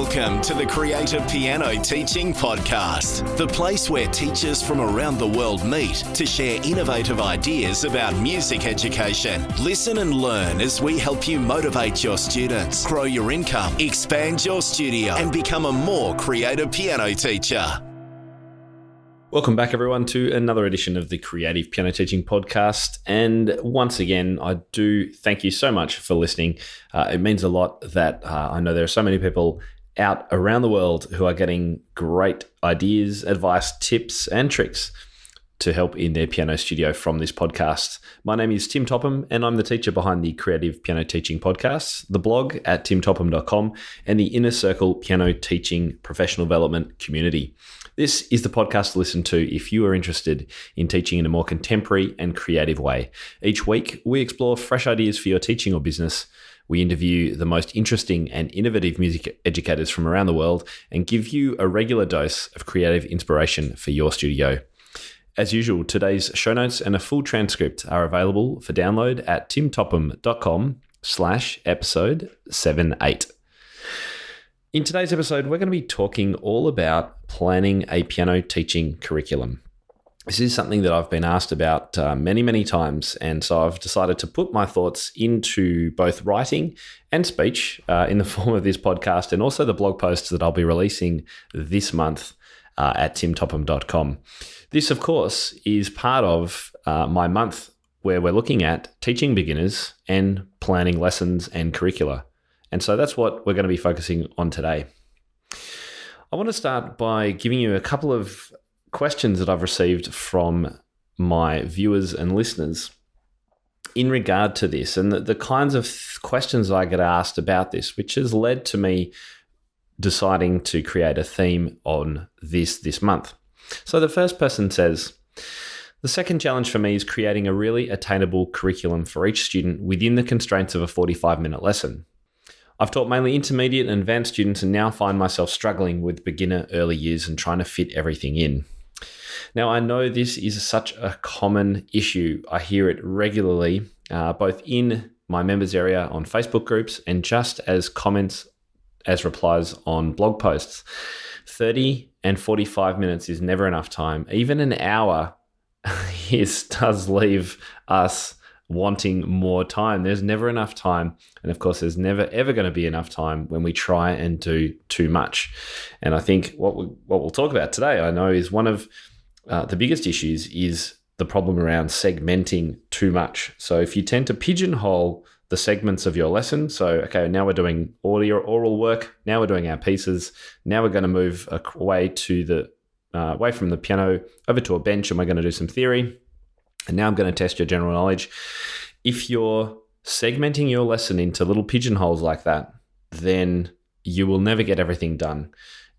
Welcome to the Creative Piano Teaching Podcast, the place where teachers from around the world meet to share innovative ideas about music education. Listen and learn as we help you motivate your students, grow your income, expand your studio, and become a more creative piano teacher. Welcome back, everyone, to another edition of the Creative Piano Teaching Podcast. And once again, I do thank you so much for listening. It means a lot that I know there are so many people out around the world who are getting great ideas, advice, tips, and tricks to help in their piano studio from this podcast. My name is Tim Topham, and I'm the teacher behind the Creative Piano Teaching Podcast, the blog at timtopham.com, and the Inner Circle Piano Teaching Professional Development Community. This is the podcast to listen to if you are interested in teaching in a more contemporary and creative way. Each week, we explore fresh ideas for your teaching or business. We interview the most interesting and innovative music educators from around the world and give you a regular dose of creative inspiration for your studio. As usual, today's show notes and a full transcript are available for download at timtopham.com/episode 78. In today's episode, we're going to be talking all about planning a piano teaching curriculum. This is something that I've been asked about many times, and so I've decided to put my thoughts into both writing and speech in the form of this podcast and also the blog posts that I'll be releasing this month at timtopham.com. This, of course, is part of my month where we're looking at teaching beginners and planning lessons and curricula. And so that's what we're going to be focusing on today. I want to start by giving you a couple of questions that I've received from my viewers and listeners in regard to this and the kinds of questions that I get asked about this, which has led to me deciding to create a theme on this month. So the first person says, the second challenge for me is creating a really attainable curriculum for each student within the constraints of a 45-minute lesson. I've taught mainly intermediate and advanced students and now find myself struggling with beginner early years and trying to fit everything in. Now, I know this is such a common issue. I hear it regularly, both in my members area on Facebook groups and just as comments as replies on blog posts. 30 and 45 minutes is never enough time. Even an hour does leave us wanting more time. There's never enough time. And of course, there's never, ever going to be enough time when we try and do too much. And I think what we'll talk about today, I know, is one of the biggest issues is the problem around segmenting too much. So if you tend to pigeonhole the segments of your lesson, so, okay, now we're doing oral work, now we're doing our pieces, now we're going to move away from the piano over to a bench and we're going to do some theory. And now I'm going to test your general knowledge. If you're segmenting your lesson into little pigeonholes like that, then you will never get everything done.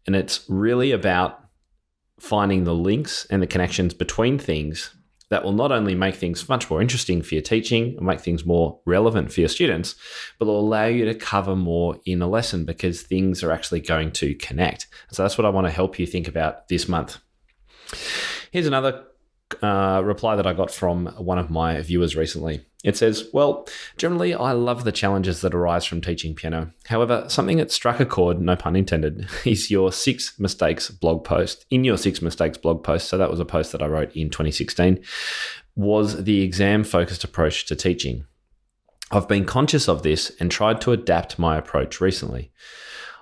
And it's really about finding the links and the connections between things that will not only make things much more interesting for your teaching and make things more relevant for your students, but will allow you to cover more in a lesson because things are actually going to connect. So that's what I want to help you think about this month. Here's another reply that I got from one of my viewers recently. It says, well, generally I love the challenges that arise from teaching piano. However, something that struck a chord, no pun intended, is your 6 mistakes blog post. In your 6 mistakes blog post, so that was a post that I wrote in 2016, was the exam-focused approach to teaching. I've been conscious of this and tried to adapt my approach recently.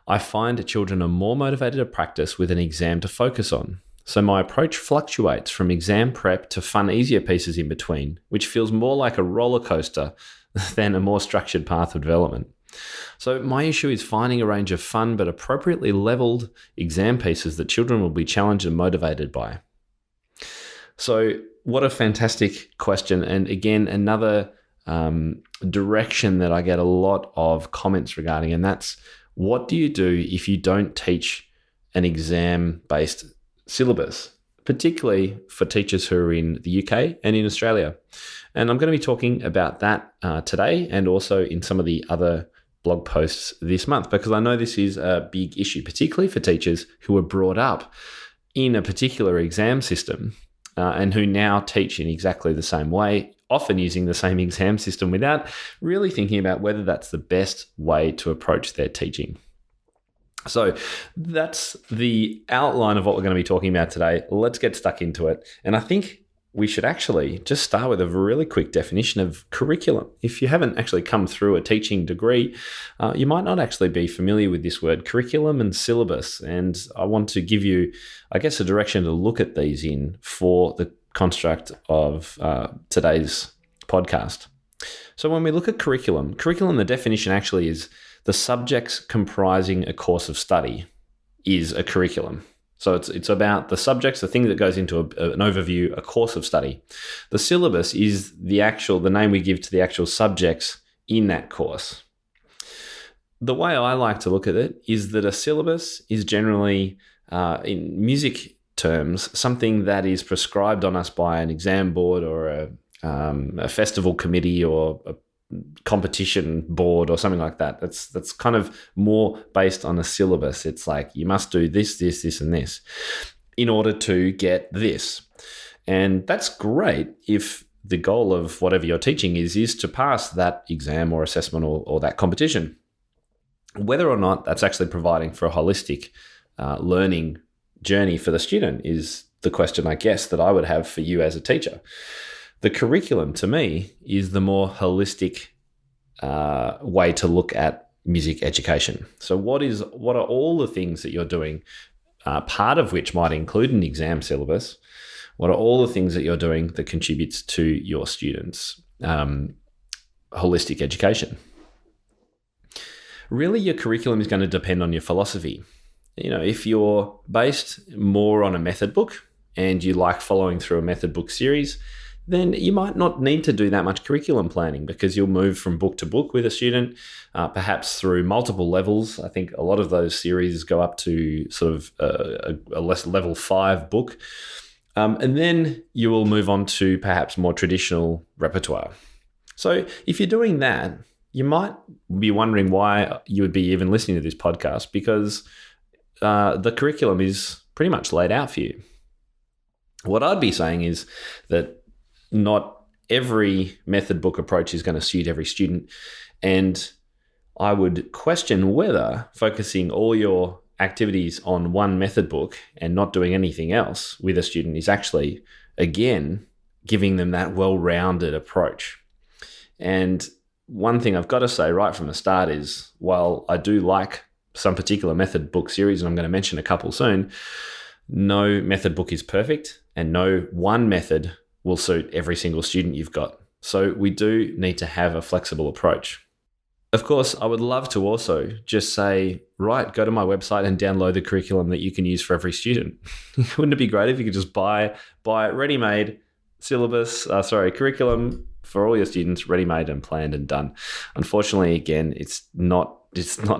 I find children are more motivated to practice with an exam to focus on. So my approach fluctuates from exam prep to fun, easier pieces in between, which feels more like a roller coaster than a more structured path of development. So my issue is finding a range of fun but appropriately leveled exam pieces that children will be challenged and motivated by. So what a fantastic question. And again, another direction that I get a lot of comments regarding, and that's, what do you do if you don't teach an exam-based syllabus, particularly for teachers who are in the UK and in Australia? And I'm going to be talking about that today and also in some of the other blog posts this month, because I know this is a big issue, particularly for teachers who were brought up in a particular exam system and who now teach in exactly the same way, often using the same exam system without really thinking about whether that's the best way to approach their teaching. So that's the outline of what we're going to be talking about today. Let's get stuck into it. And I think we should actually just start with a really quick definition of curriculum. If you haven't actually come through a teaching degree, you might not actually be familiar with this word, curriculum and syllabus. And I want to give you, I guess, a direction to look at these in for the construct of today's podcast. So when we look at curriculum, the definition actually is the subjects comprising a course of study is a curriculum. So it's about the subjects, the thing that goes into an overview, a course of study. The syllabus is the name we give to the actual subjects in that course. The way I like to look at it is that a syllabus is generally, in music terms, something that is prescribed on us by an exam board or a festival committee or a competition board or something like that. That's kind of more based on a syllabus. It's like you must do this, this, this, and this in order to get this. And that's great if the goal of whatever you're teaching is to pass that exam or assessment or that competition. Whether or not that's actually providing for a holistic learning journey for the student is the question, I guess, that I would have for you as a teacher. The curriculum, to me, is the more holistic way to look at music education. So what are all the things that you're doing, part of which might include an exam syllabus? What are all the things that you're doing that contributes to your students' holistic education? Really, your curriculum is going to depend on your philosophy. If you're based more on a method book and you like following through a method book series, then you might not need to do that much curriculum planning because you'll move from book to book with a student, perhaps through multiple levels. I think a lot of those series go up to sort of a less level 5 book. And then you will move on to perhaps more traditional repertoire. So if you're doing that, you might be wondering why you would be even listening to this podcast, because the curriculum is pretty much laid out for you. What I'd be saying is that not every method book approach is going to suit every student. And I would question whether focusing all your activities on one method book and not doing anything else with a student is actually, again, giving them that well-rounded approach. And one thing I've got to say right from the start is, while I do like some particular method book series, and I'm going to mention a couple soon, no method book is perfect and no one method will suit every single student you've got. So we do need to have a flexible approach. Of course, I would love to also just say, right, go to my website and download the curriculum that you can use for every student. Wouldn't it be great if you could just buy ready-made curriculum for all your students, ready-made and planned and done? Unfortunately, again, it's not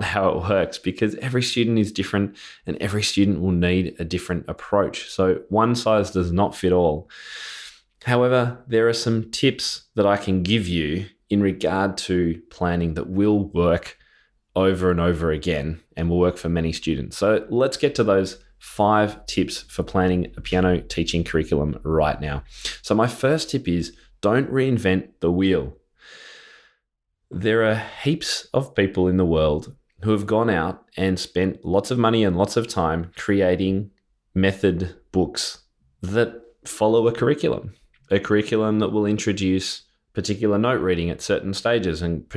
how it works, because every student is different and every student will need a different approach. So one size does not fit all. However, there are some tips that I can give you in regard to planning that will work over and over again and will work for many students. So let's get to those 5 tips for planning a piano teaching curriculum right now. So my first tip is, don't reinvent the wheel. There are heaps of people in the world who have gone out and spent lots of money and lots of time creating method books that follow a curriculum that will introduce particular note reading at certain stages and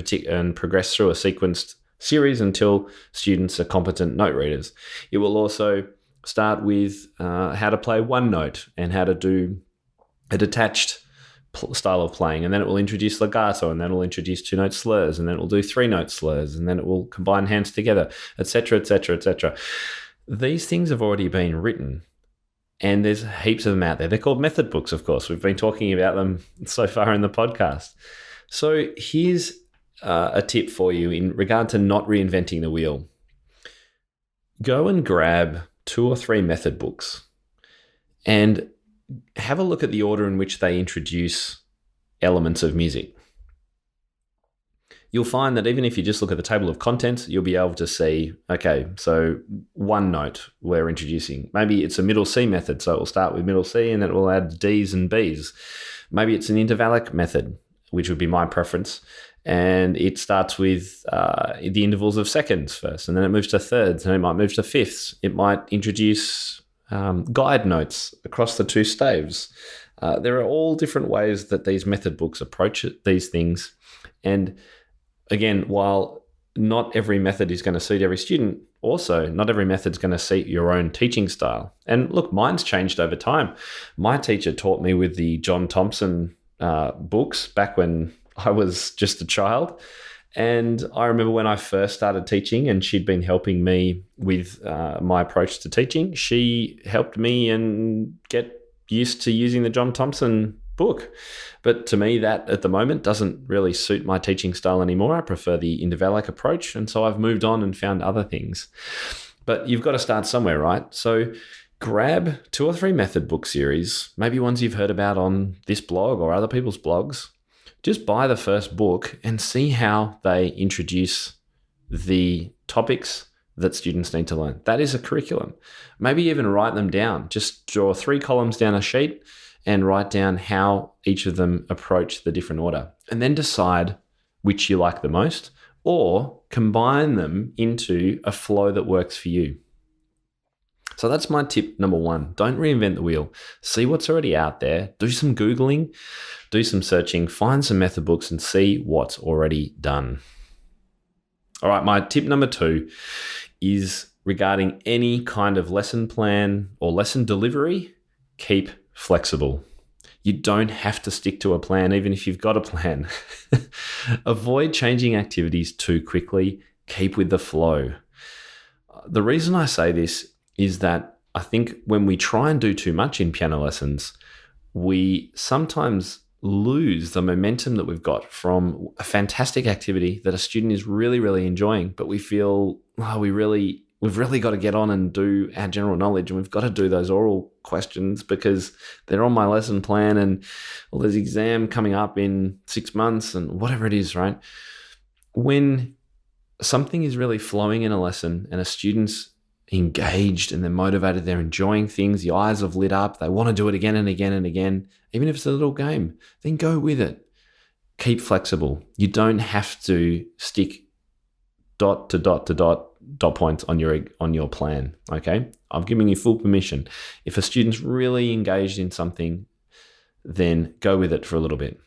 progress through a sequenced series until students are competent note readers. It will also start with how to play one note and how to do a detached style of playing, and then it will introduce legato, and then it will introduce 2-note slurs, and then it will do 3-note slurs, and then it will combine hands together, etc., etc., etc. These things have already been written, and there's heaps of them out there. They're called method books, of course. We've been talking about them so far in the podcast. So here's a tip for you in regard to not reinventing the wheel. Go and grab 2 or 3 method books and have a look at the order in which they introduce elements of music. You'll find that even if you just look at the table of contents, you'll be able to see, okay, so one note we're introducing. Maybe it's a middle C method, so it will start with middle C and then it will add Ds and Bs. Maybe it's an intervallic method which would be my preference. And it starts with the intervals of seconds first, and then it moves to thirds, and it might move to fifths. It might introduce guide notes across the two staves. There are all different ways that these method books approach these things. And again, while not every method is going to suit every student, also not every method is going to suit your own teaching style. And look, mine's changed over time. My teacher taught me with the John Thompson books back when I was just a child. And I remember when I first started teaching and she'd been helping me with my approach to teaching, she helped me and get used to using the John Thompson book. But to me, that at the moment doesn't really suit my teaching style anymore. I prefer the Intervallic approach. And so I've moved on and found other things. But you've got to start somewhere, right? So grab 2 or 3 method book series, maybe ones you've heard about on this blog or other people's blogs. Just buy the first book and see how they introduce the topics that students need to learn. That is a curriculum. Maybe even write them down. Just draw 3 columns down a sheet and write down how each of them approach the different order. And then decide which you like the most, or combine them into a flow that works for you. So that's my tip number 1. Don't reinvent the wheel. See what's already out there. Do some Googling, do some searching, find some method books and see what's already done. All right, my tip number 2 is regarding any kind of lesson plan or lesson delivery. Keep flexible. You don't have to stick to a plan, even if you've got a plan. Avoid changing activities too quickly. Keep with the flow. The reason I say this is that I think when we try and do too much in piano lessons, we sometimes lose the momentum that we've got from a fantastic activity that a student is really, really enjoying, but we feel, we've really got to get on and do our general knowledge, and we've got to do those oral questions because they're on my lesson plan, and there's exam coming up in 6 months and whatever it is, right? When something is really flowing in a lesson and a student's engaged and they're motivated, they're enjoying things, the eyes have lit up, they want to do it again and again and again, even if it's a little game, then go with it. Keep flexible. You don't have to stick dot to dot to dot points on your plan, okay? I'm giving you full permission. If a student's really engaged in something, then go with it for a little bit.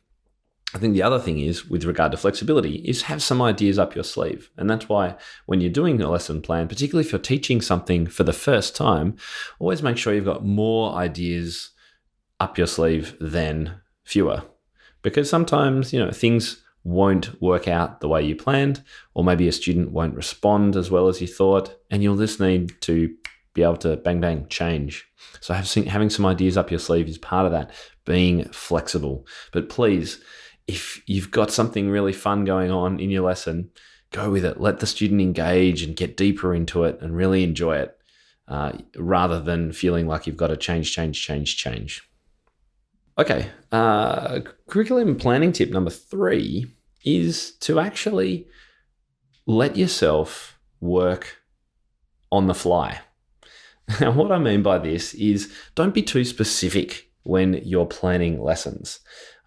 I think the other thing is, with regard to flexibility, is have some ideas up your sleeve. And that's why when you're doing a lesson plan, particularly if you're teaching something for the first time, always make sure you've got more ideas up your sleeve than fewer. Because sometimes, things won't work out the way you planned, or maybe a student won't respond as well as you thought, and you'll just need to be able to bang, bang, change. So having some ideas up your sleeve is part of that, being flexible. But please, if you've got something really fun going on in your lesson, go with it. Let the student engage and get deeper into it and really enjoy it, rather than feeling like you've got to change. Okay, curriculum planning tip number 3 is to actually let yourself work on the fly. Now, what I mean by this is don't be too specific when you're planning lessons.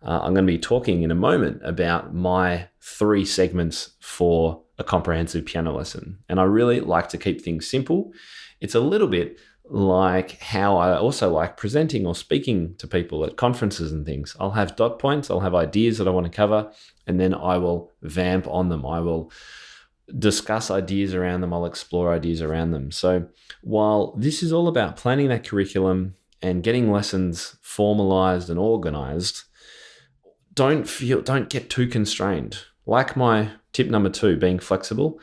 I'm going to be talking in a moment about my 3 segments for a comprehensive piano lesson. And I really like to keep things simple. It's a little bit like how I also like presenting or speaking to people at conferences and things. I'll have dot points, I'll have ideas that I want to cover, and then I will vamp on them. I will discuss ideas around them. I'll explore ideas around them. So while this is all about planning that curriculum and getting lessons formalized and organized, don't get too constrained. Like my tip number 2, being flexible,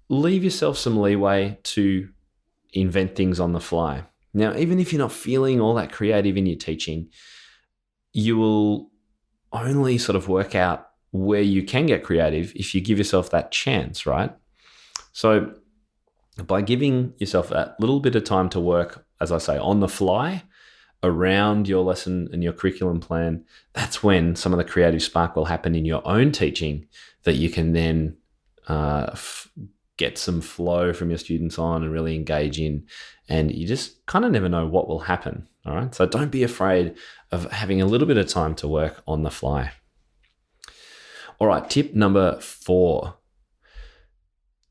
leave yourself some leeway to invent things on the fly. Now, even if you're not feeling all that creative in your teaching, you will only sort of work out where you can get creative if you give yourself that chance, right? So by giving yourself that little bit of time to work, as I say, on the fly, around your lesson and your curriculum plan, that's when some of the creative spark will happen in your own teaching that you can then get some flow from your students on and really engage in. And you just kind of never know what will happen, all right? So don't be afraid of having a little bit of time to work on the fly. All right, tip number 4.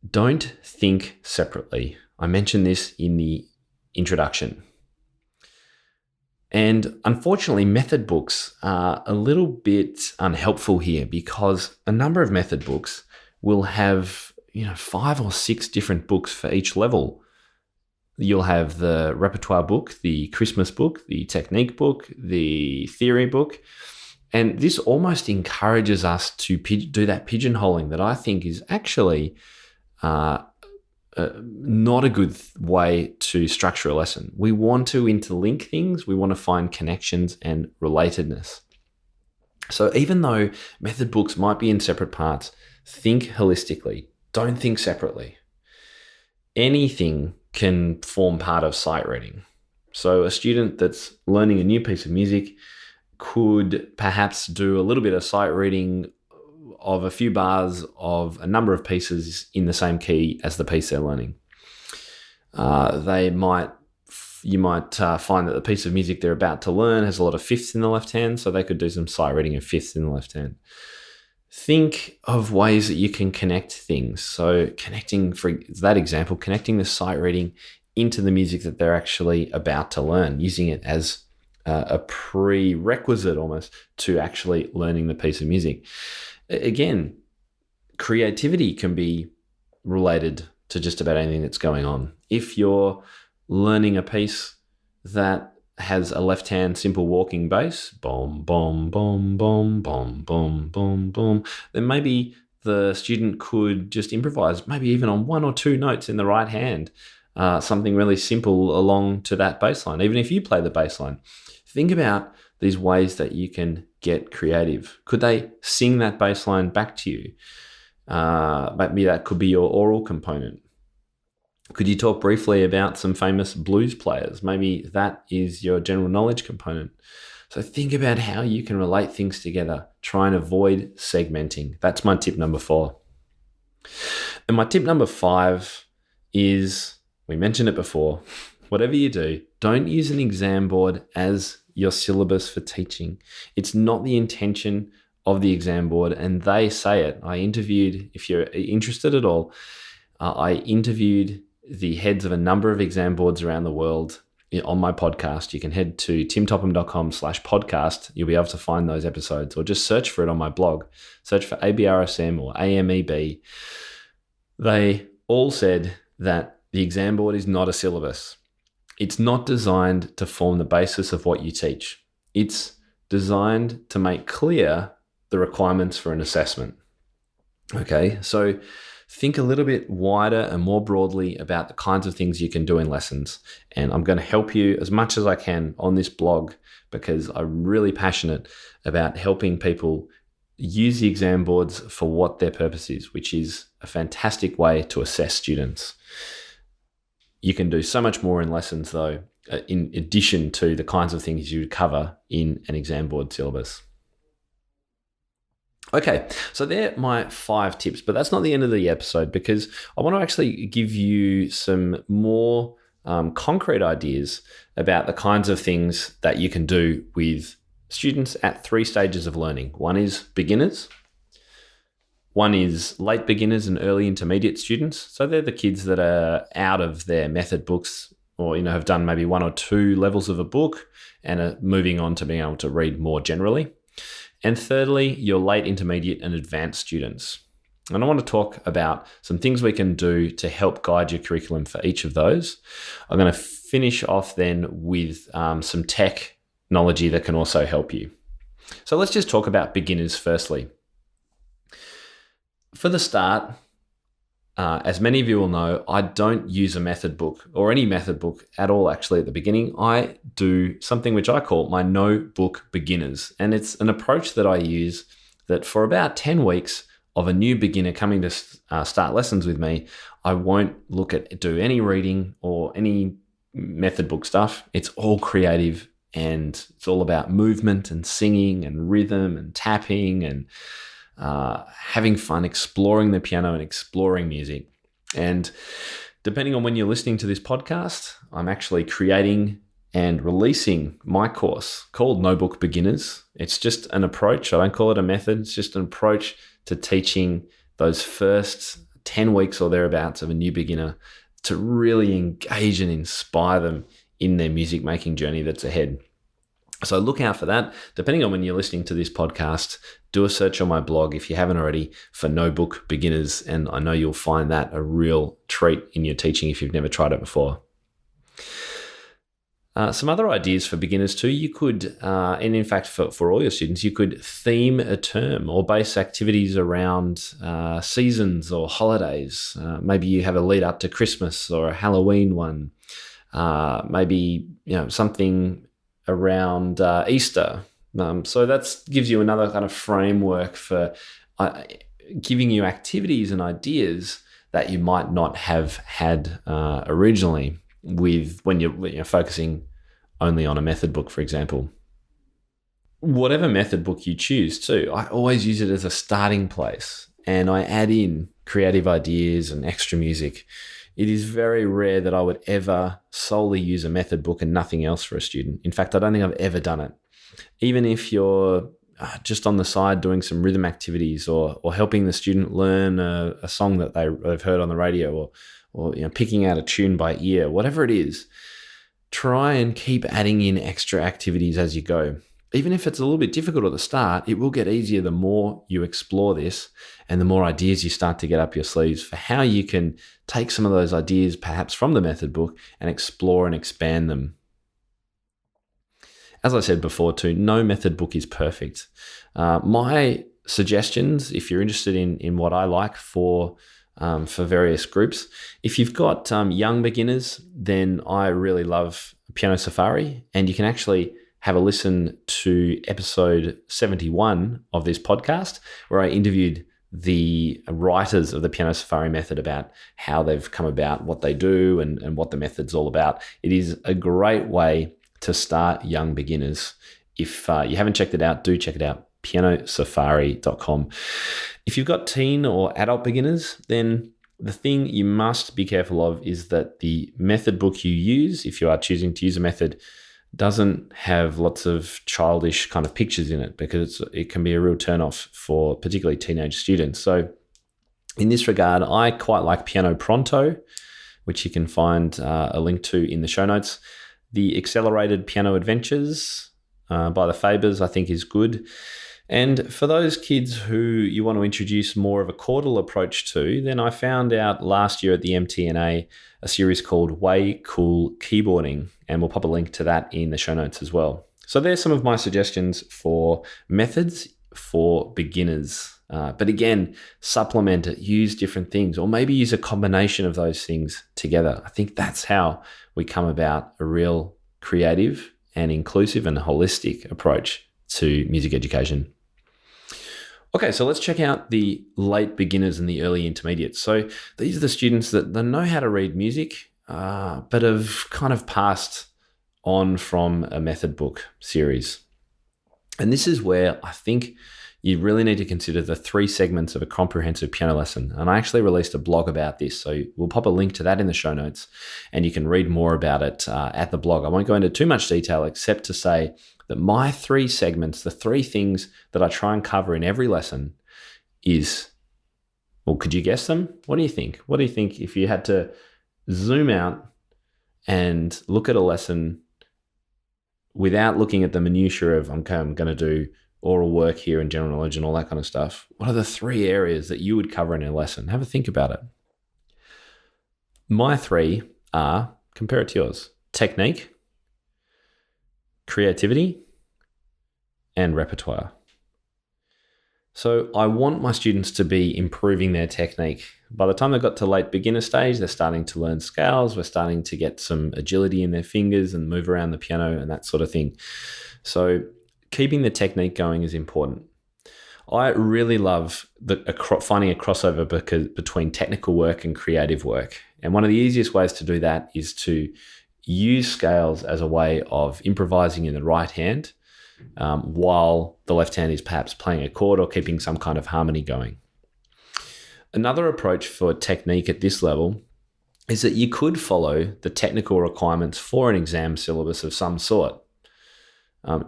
Don't think separately. I mentioned this in the introduction. And unfortunately, method books are a little bit unhelpful here because a number of method books will have 5 or 6 different books for each level. You'll have the repertoire book, the Christmas book, the technique book, the theory book. And this almost encourages us to do that pigeonholing that I think is actually not a good way to structure a lesson. We want to interlink things. We want to find connections and relatedness. So even though method books might be in separate parts, think holistically. Don't think separately. Anything can form part of sight reading. So a student that's learning a new piece of music could perhaps do a little bit of sight reading of a few bars of a number of pieces in the same key as the piece they're learning. You might find that the piece of music they're about to learn has a lot of fifths in the left hand, so they could do some sight reading of fifths in the left hand. Think of ways that you can connect things. So connecting, for that example, connecting the sight reading into the music that they're actually about to learn, using it as a prerequisite almost to actually learning the piece of music. Again, creativity can be related to just about anything that's going on. If you're learning a piece that has a left-hand simple walking bass, boom, boom, boom, boom, boom, boom, boom, boom, then maybe the student could just improvise, maybe even on 1 or 2 notes in the right hand, something really simple along to that bass line. Even if you play the bass line, think about these ways that you can get creative. Could they sing that bass line back to you? Maybe that could be your oral component. Could you talk briefly about some famous blues players? Maybe that is your general knowledge component. So think about how you can relate things together. Try and avoid segmenting. That's my tip number 4. And my tip number 5 is, we mentioned it before, whatever you do, don't use an exam board as your syllabus for teaching. It's not the intention of the exam board, and they say it. I interviewed, if you're interested at all, I interviewed the heads of a number of exam boards around the world on my podcast. You can head to timtopham.com/podcast. You'll be able to find those episodes, or just search for it on my blog. Search for ABRSM or AMEB. They all said that the exam board is not a syllabus. It's not designed to form the basis of what you teach. It's designed to make clear the requirements for an assessment. Okay, so think a little bit wider and more broadly about the kinds of things you can do in lessons. And I'm going to help you as much as I can on this blog because I'm really passionate about helping people use the exam boards for what their purpose is, which is a fantastic way to assess students. You can do so much more in lessons, though, in addition to the kinds of things you would cover in an exam board syllabus. Okay, so they're my 5 tips, but that's not the end of the episode because I want to actually give you some more concrete ideas about the kinds of things that you can do with students at 3 stages of learning. One is beginners. One is late beginners and early intermediate students. So they're the kids that are out of their method books or have done maybe 1 or 2 levels of a book and are moving on to being able to read more generally. And thirdly, your late intermediate and advanced students. And I want to talk about some things we can do to help guide your curriculum for each of those. I'm going to finish off then with some technology that can also help you. So let's just talk about beginners firstly. For the start, as many of you will know, I don't use a method book or any method book at all actually at the beginning. I do something which I call my no book beginners. And it's an approach that I use that for about 10 weeks of a new beginner coming to start lessons with me, I won't do any reading or any method book stuff. It's all creative and it's all about movement and singing and rhythm and tapping and having fun, exploring the piano and exploring music. And depending on when you're listening to this podcast, I'm actually creating and releasing my course called No Book Beginners. It's just an approach. I don't call it a method. It's just an approach to teaching those first 10 weeks or thereabouts of a new beginner to really engage and inspire them in their music making journey that's ahead. So look out for that. Depending on when you're listening to this podcast, do a search on my blog if you haven't already for No Book Beginners, and I know you'll find that a real treat in your teaching if you've never tried it before. Some other ideas for beginners too, you could, and in fact for all your students, you could theme a term or base activities around seasons or holidays. Maybe you have a lead up to Christmas or a Halloween one. Maybe something around Easter. So that gives you another kind of framework for giving you activities and ideas that you might not have had originally when you're focusing only on a method book, for example. Whatever method book you choose too, I always use it as a starting place, and I add in creative ideas and extra music. It is very rare that I would ever solely use a method book and nothing else for a student. In fact, I don't think I've ever done it. Even if you're just on the side doing some rhythm activities or helping the student learn a song that they've heard on the radio or picking out a tune by ear, whatever it is, try and keep adding in extra activities as you go. Even if it's a little bit difficult at the start, it will get easier the more you explore this and the more ideas you start to get up your sleeves for how you can take some of those ideas perhaps from the method book and explore and expand them. As I said before too, no method book is perfect. My suggestions, if you're interested in what I like for various groups, if you've got young beginners, then I really love Piano Safari, and you can actually have a listen to episode 71 of this podcast where I interviewed the writers of the Piano Safari method about how they've come about, what they do, and what the method's all about. It is a great way to start young beginners. If you haven't checked it out, do check it out, pianosafari.com. If you've got teen or adult beginners, then the thing you must be careful of is that the method book you use, if you are choosing to use a method, doesn't have lots of childish kind of pictures in it, because it can be a real turnoff for particularly teenage students. So in this regard, I quite like Piano Pronto, which you can find a link to in the show notes. The Accelerated Piano Adventures by the Fabers, I think, is good. And for those kids who you want to introduce more of a chordal approach to, then I found out last year at the MTNA a series called Way Cool Keyboarding, and we'll pop a link to that in the show notes as well. So there's some of my suggestions for methods for beginners. But again, supplement it, use different things, or maybe use a combination of those things together. I think that's how we come about a real creative and inclusive and holistic approach to music education. Okay, so let's check out the late beginners and the early intermediates. So these are the students that they know how to read music, but have kind of passed on from a method book series. And this is where I think you really need to consider the 3 segments of a comprehensive piano lesson. And I actually released a blog about this, so we'll pop a link to that in the show notes, and you can read more about it at the blog. I won't go into too much detail except to say that my 3 segments, the 3 things that I try and cover in every lesson is, well, could you guess them? What do you think? What do you think if you had to zoom out and look at a lesson without looking at the minutiae of, okay, I'm going to do oral work here and general knowledge and all that kind of stuff? What are the 3 areas that you would cover in a lesson? Have a think about it. My 3 are, compare it to yours, technique, creativity, and repertoire. So I want my students to be improving their technique. By the time they've got to late beginner stage, they're starting to learn scales. We're starting to get some agility in their fingers and move around the piano and that sort of thing. So keeping the technique going is important. I really love finding a crossover between technical work and creative work. And one of the easiest ways to do that is to use scales as a way of improvising in the right hand while the left hand is perhaps playing a chord or keeping some kind of harmony going. Another approach for technique at this level is that you could follow the technical requirements for an exam syllabus of some sort.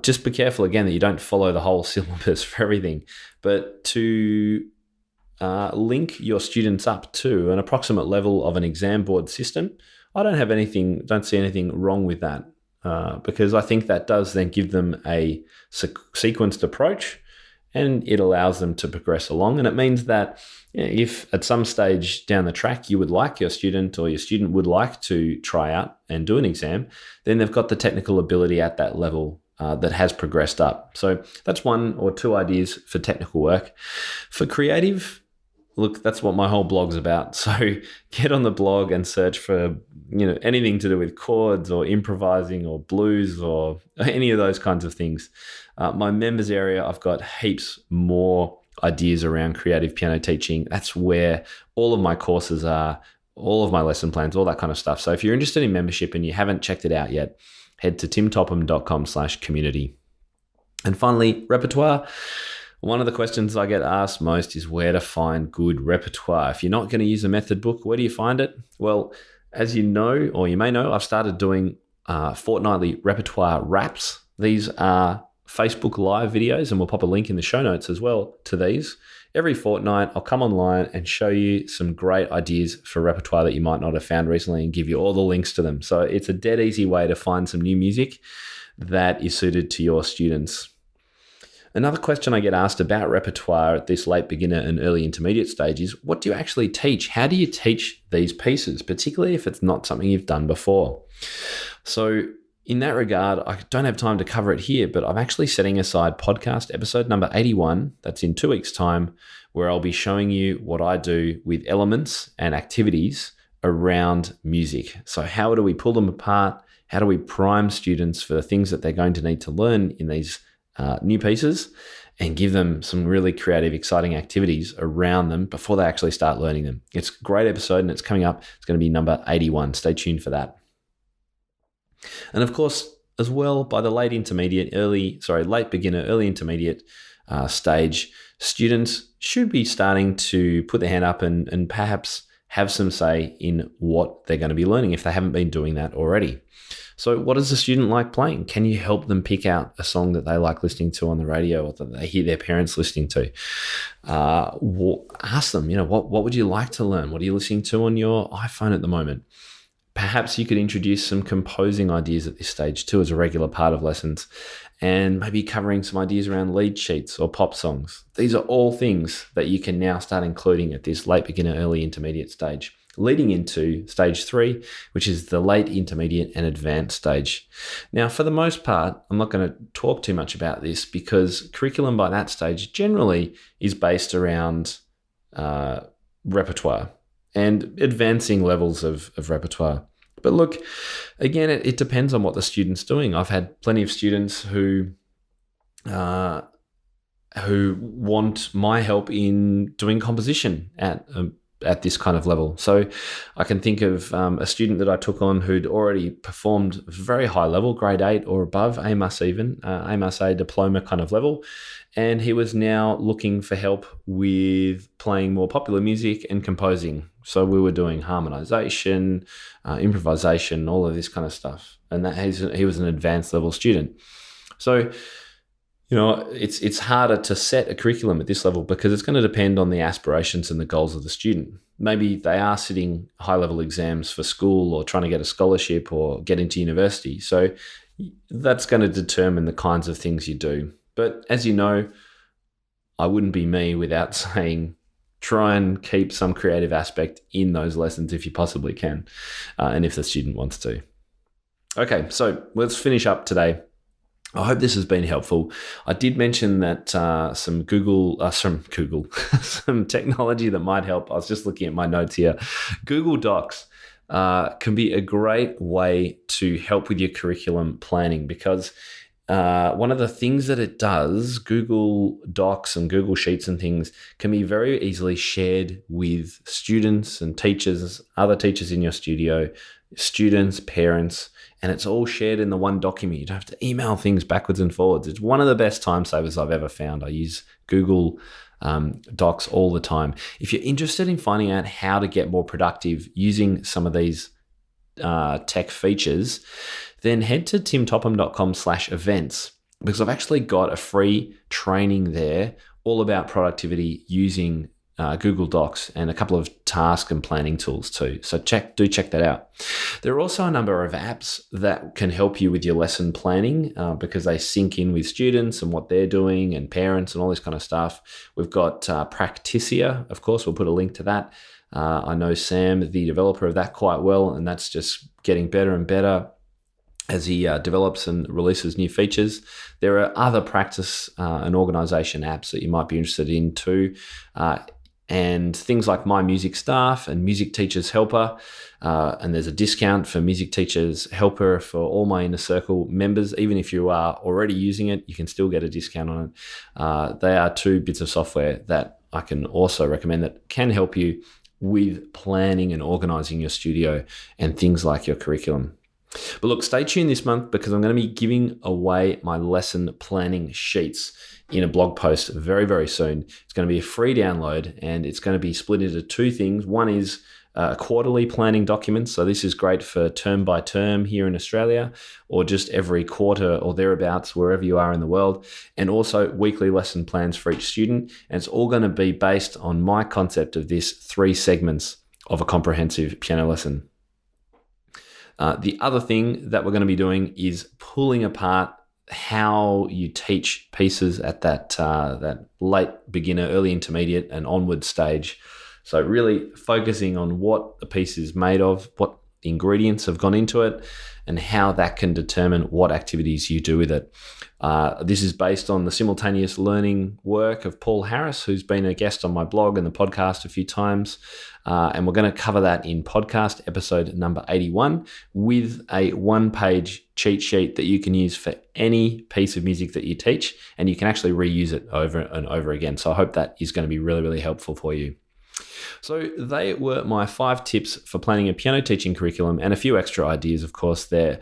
Just be careful, again, that you don't follow the whole syllabus for everything, but to link your students up to an approximate level of an exam board system, I don't see anything wrong with that, because I think that does then give them a sequenced approach, and it allows them to progress along. And it means that if at some stage down the track you would like your student, or your student would like to try out and do an exam, then they've got the technical ability at that level that has progressed up. So that's one or two ideas for technical work. For creative, look, that's what my whole blog's about. So get on the blog and search for anything to do with chords or improvising or blues or any of those kinds of things. My members area, I've got heaps more ideas around creative piano teaching. That's where all of my courses are, all of my lesson plans, all that kind of stuff. So if you're interested in membership and you haven't checked it out yet, head to timtopham.com/community. And finally, repertoire. One of the questions I get asked most is where to find good repertoire. If you're not going to use a method book, where do you find it? Well, as you know, or you may know, I've started doing fortnightly repertoire raps. These are Facebook Live videos, and we'll pop a link in the show notes as well to these. Every fortnight, I'll come online and show you some great ideas for repertoire that you might not have found recently and give you all the links to them. So it's a dead easy way to find some new music that is suited to your students. Another question I get asked about repertoire at this late beginner and early intermediate stage is, what do you actually teach? How do you teach these pieces, particularly if it's not something you've done before? So in that regard, I don't have time to cover it here, but I'm actually setting aside podcast episode number 81, that's in 2 weeks' time, where I'll be showing you what I do with elements and activities around music. So how do we pull them apart? How do we prime students for the things that they're going to need to learn in these new pieces, and give them some really creative, exciting activities around them before they actually start learning them? It's a great episode, and it's coming up. It's going to be number 81. Stay tuned for that. And of course, as well, by the late beginner, early intermediate stage, students should be starting to put their hand up and perhaps have some say in what they're going to be learning if they haven't been doing that already. So what does the student like playing? Can you help them pick out a song that they like listening to on the radio, or that they hear their parents listening to? Ask them, what would you like to learn? What are you listening to on your iPhone at the moment? Perhaps you could introduce some composing ideas at this stage too as a regular part of lessons, and maybe covering some ideas around lead sheets or pop songs. These are all things that you can now start including at this late beginner, early intermediate stage, leading into stage 3, which is the late intermediate and advanced stage. Now, for the most part, I'm not going to talk too much about this, because curriculum by that stage generally is based around repertoire and advancing levels of repertoire. But look, again, it depends on what the student's doing. I've had plenty of students who want my help in doing composition at this kind of level. So I can think of a student that I took on who'd already performed very high level, grade 8 or above, A diploma kind of level. And he was now looking for help with playing more popular music and composing. So we were doing harmonization, improvisation, all of this kind of stuff. And he was an advanced level student. So, it's harder to set a curriculum at this level, because it's going to depend on the aspirations and the goals of the student. Maybe they are sitting high-level exams for school, or trying to get a scholarship or get into university. So that's going to determine the kinds of things you do. But as you know, I wouldn't be me without saying, try and keep some creative aspect in those lessons if you possibly can, and if the student wants to. Okay, so let's finish up today. I hope this has been helpful. I did mention that some technology that might help. I was just looking at my notes here. Google Docs can be a great way to help with your curriculum planning, because one of the things that it does, Google Docs and Google Sheets and things, can be very easily shared with students and teachers, other teachers in your studio, students, parents, and it's all shared in the one document. You don't have to email things backwards and forwards. It's one of the best time savers I've ever found. I use Google Docs all the time. If you're interested in finding out how to get more productive using some of these tech features, then head to timtopham.com/events, because I've actually got a free training there all about productivity using Google Docs and a couple of task and planning tools too. So do check that out. There are also a number of apps that can help you with your lesson planning because they sync in with students and what they're doing and parents and all this kind of stuff. We've got Practicia, of course, we'll put a link to that. I know Sam, the developer of that, quite well, and that's just getting better and better as he develops and releases new features. There are other practice and organization apps that you might be interested in too. And things like My Music Staff and Music Teachers Helper. And there's a discount for Music Teachers Helper for all my Inner Circle members. Even if you are already using it, you can still get a discount on it. They are two bits of software that I can also recommend that can help you with planning and organizing your studio and things like your curriculum. But look, stay tuned this month because I'm going to be giving away my lesson planning sheets in a blog post very, very soon. It's going to be a free download and it's going to be split into two things. One is quarterly planning documents. So this is great for term by term here in Australia or just every quarter or thereabouts, wherever you are in the world. And also weekly lesson plans for each student. And it's all going to be based on my concept of this 3 segments of a comprehensive piano lesson. The other thing that we're going to be doing is pulling apart how you teach pieces at that late beginner, early intermediate and onward stage. So really focusing on what the piece is made of, what the ingredients have gone into it, and how that can determine what activities you do with it. This is based on the simultaneous learning work of Paul Harris, who's been a guest on my blog and the podcast a few times. And we're going to cover that in podcast episode number 81 with a 1-page cheat sheet that you can use for any piece of music that you teach, and you can actually reuse it over and over again. So I hope that is going to be really, really helpful for you. So they were my 5 tips for planning a piano teaching curriculum and a few extra ideas, of course, there.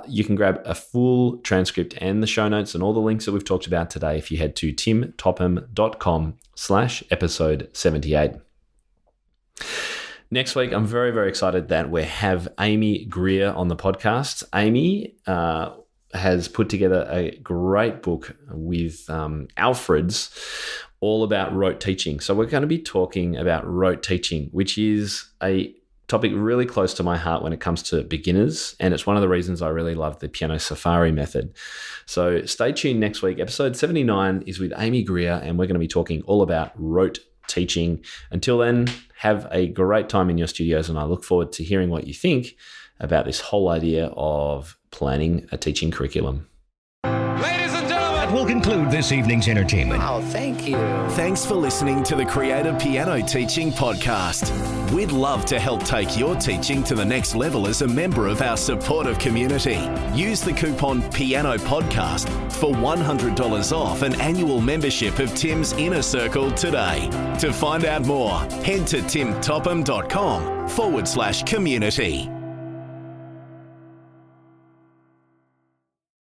You can grab a full transcript and the show notes and all the links that we've talked about today if you head to timtopham.com/episode 78. Next week, I'm very, very excited that we have Amy Greer on the podcast. Amy has put together a great book with Alfred's all about rote teaching. So we're going to be talking about rote teaching, which is a topic really close to my heart when it comes to beginners. And it's one of the reasons I really love the Piano Safari method. So stay tuned next week. Episode 79 is with Amy Greer, and we're going to be talking all about rote teaching. Until then, have a great time in your studios, and I look forward to hearing what you think about this whole idea of planning a teaching curriculum. That will conclude this evening's entertainment. Oh, thank you. Thanks for listening to the Creative Piano Teaching Podcast. We'd love to help take your teaching to the next level as a member of our supportive community. Use the coupon Piano Podcast for $100 off an annual membership of Tim's Inner Circle today. To find out more, head to timtopham.com/community.